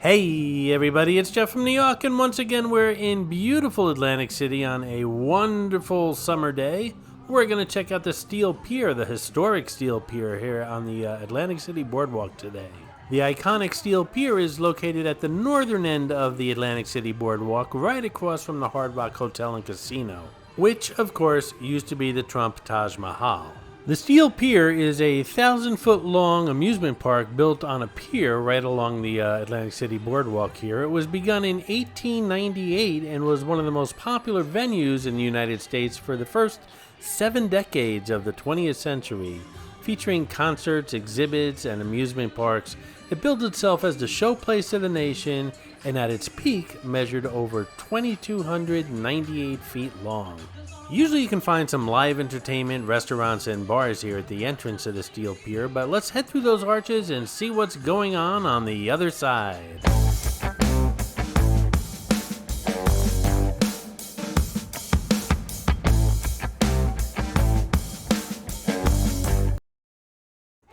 Hey everybody, it's Jeff from New York, and once again we're in beautiful Atlantic City on a wonderful summer day. We're going to check out the Steel Pier, the historic Steel Pier here on the Atlantic City Boardwalk today. The iconic Steel Pier is located at the northern end of the Atlantic City Boardwalk, right across from the Hard Rock Hotel and Casino, which of course used to be the Trump Taj Mahal. The Steel Pier is a 1,000-foot long amusement park built on a pier right along the Atlantic City Boardwalk here. It was begun in 1898 and was one of the most popular venues in the United States for the first 7 decades of the 20th century. Featuring concerts, exhibits, and amusement parks, it billed itself as the showplace of the nation, and at its peak measured over 2,298 feet long. Usually you can find some live entertainment, restaurants, and bars here at the entrance of the Steel Pier, but let's head through those arches and see what's going on the other side.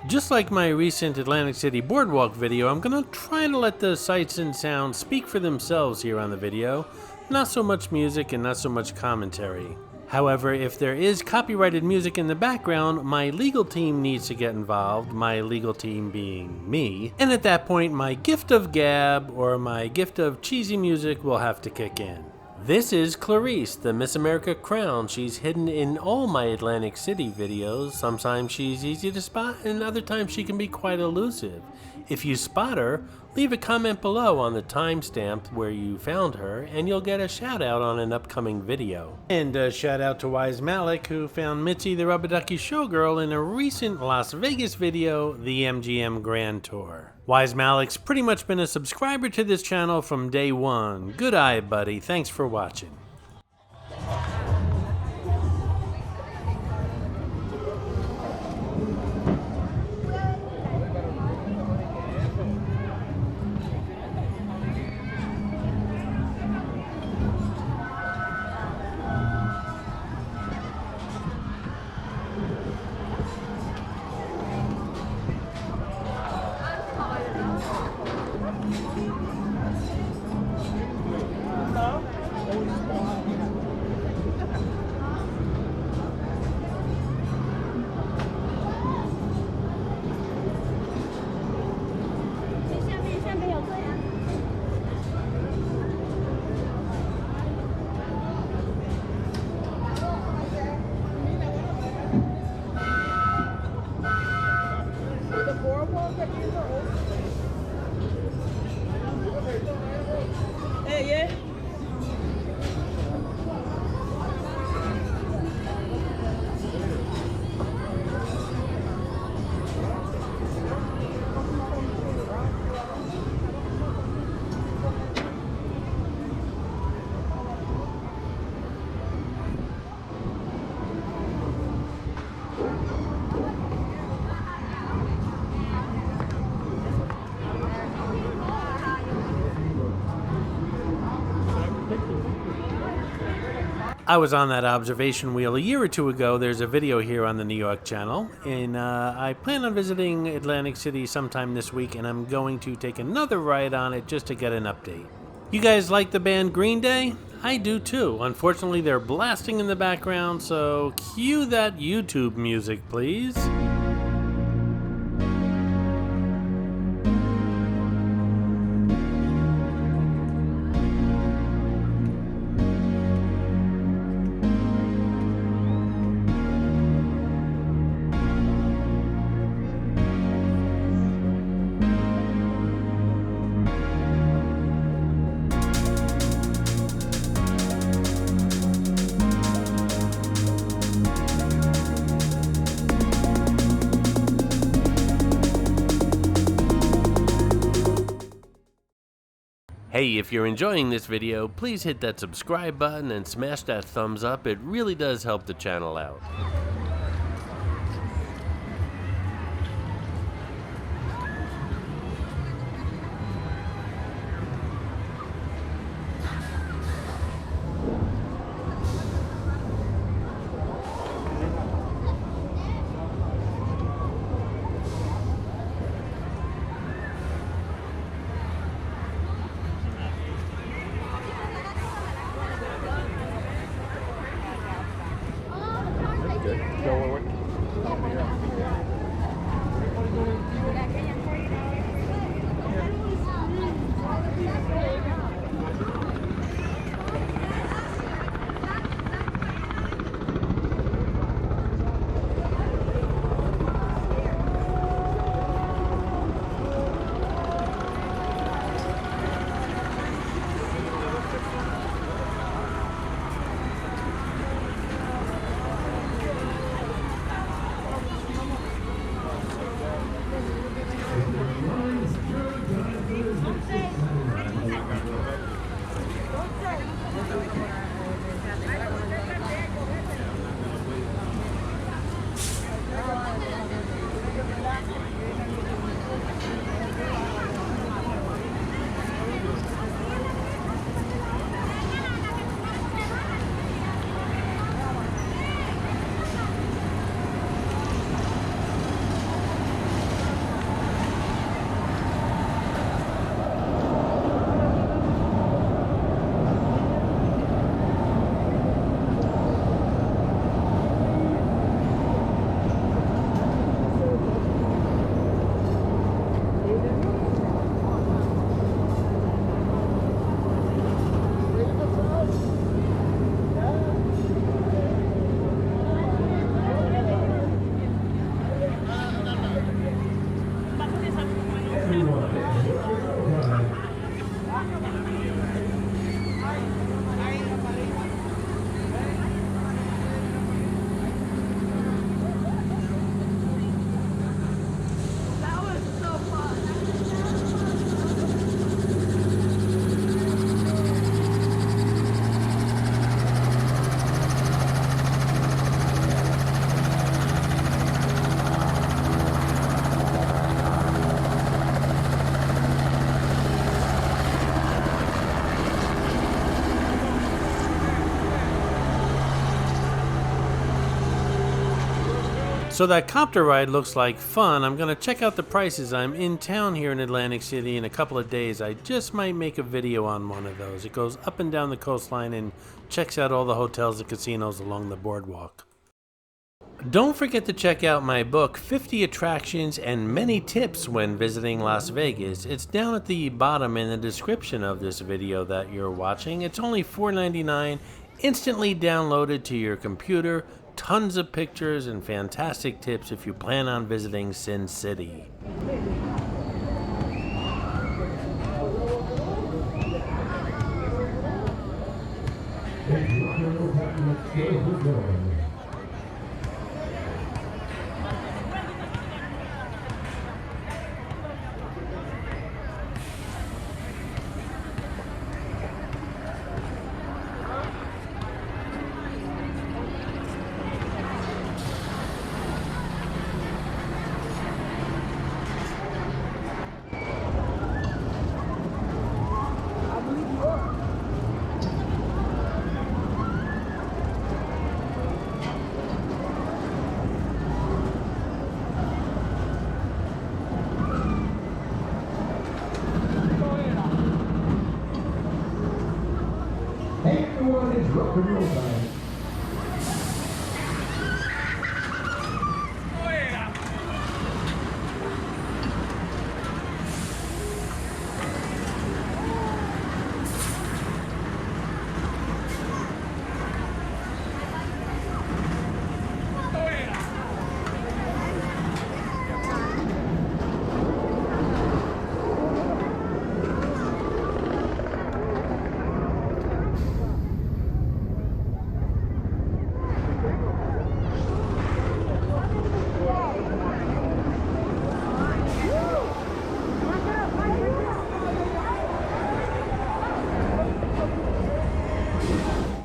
Just like my recent Atlantic City Boardwalk video, I'm going to try to let the sights and sounds speak for themselves here on the video. Not so much music and not so much commentary. However, if there is copyrighted music in the background, my legal team needs to get involved, my legal team being me, and at that point my gift of gab or my gift of cheesy music will have to kick in. This is Clarice, the Miss America crown. She's hidden in all my Atlantic City videos. Sometimes she's easy to spot and other times she can be quite elusive. If you spot her, leave a comment below on the timestamp where you found her and you'll get a shout out on an upcoming video. And a shout out to Wise Malik, who found Mitzi the Rubber Ducky Showgirl in a recent Las Vegas video, the MGM Grand Tour. Wise Malik's pretty much been a subscriber to this channel from day one. Good eye, buddy. Thanks for watching. I was on that observation wheel a year or two ago. There's a video here on the New York channel, and I plan on visiting Atlantic City sometime this week, and I'm going to take another ride on it just to get an update. You guys like the band Green Day? I do too. Unfortunately, they're blasting in the background, so cue that YouTube music, please. Hey, if you're enjoying this video, please hit that subscribe button and smash that thumbs up. It really does help the channel out. So that copter ride looks like fun. I'm gonna check out the prices. I'm in town here in Atlantic City in a couple of days. I just might make a video on one of those. It goes up and down the coastline and checks out all the hotels and casinos along the boardwalk. Don't forget to check out my book, 50 Attractions and Many Tips When Visiting Las Vegas. It's down at the bottom in the description of this video that you're watching. It's only $4.99, instantly downloaded to your computer. Tons of pictures and fantastic tips if you plan on visiting Sin City. Everyone is rock and roll time.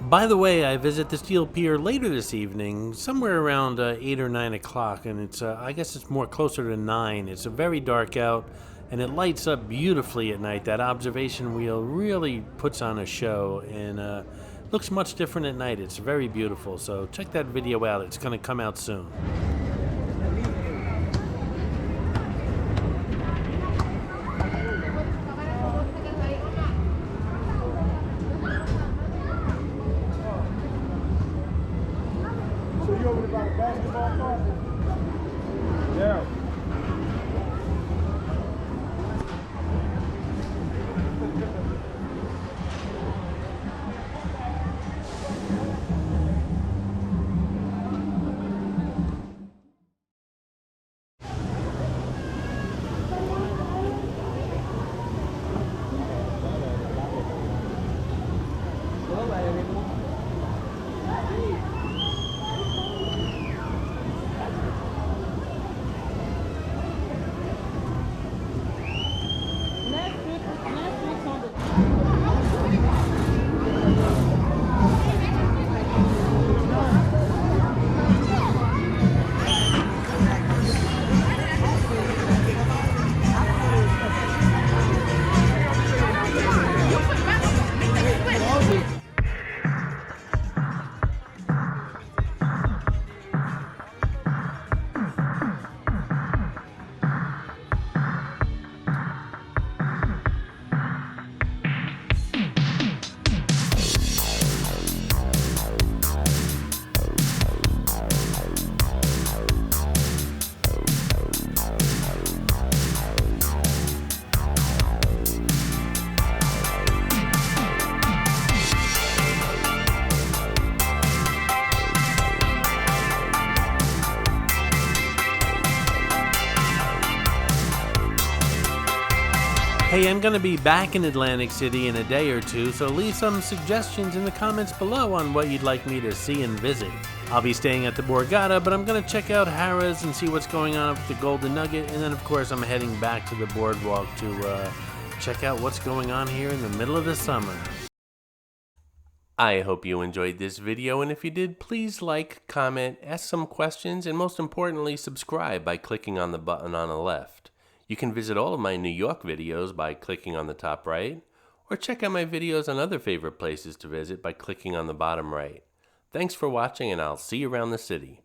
By the way, I visit the Steel Pier later this evening, somewhere around 8 or 9 o'clock, and it's I guess it's more closer to 9. It's very dark out, and it lights up beautifully at night. That observation wheel really puts on a show, and looks much different at night. It's very beautiful, so check that video out. It's going to come out soon. You over there by the basketball court? Yeah. Hey, I'm going to be back in Atlantic City in a day or two, so leave some suggestions in the comments below on what you'd like me to see and visit. I'll be staying at the Borgata, but I'm going to check out Harrah's and see what's going on with the Golden Nugget, and then of course I'm heading back to the Boardwalk to check out what's going on here in the middle of the summer. I hope you enjoyed this video, and if you did, please like, comment, ask some questions, and most importantly, subscribe by clicking on the button on the left. You can visit all of my New York videos by clicking on the top right, or check out my videos on other favorite places to visit by clicking on the bottom right. Thanks for watching, and I'll see you around the city.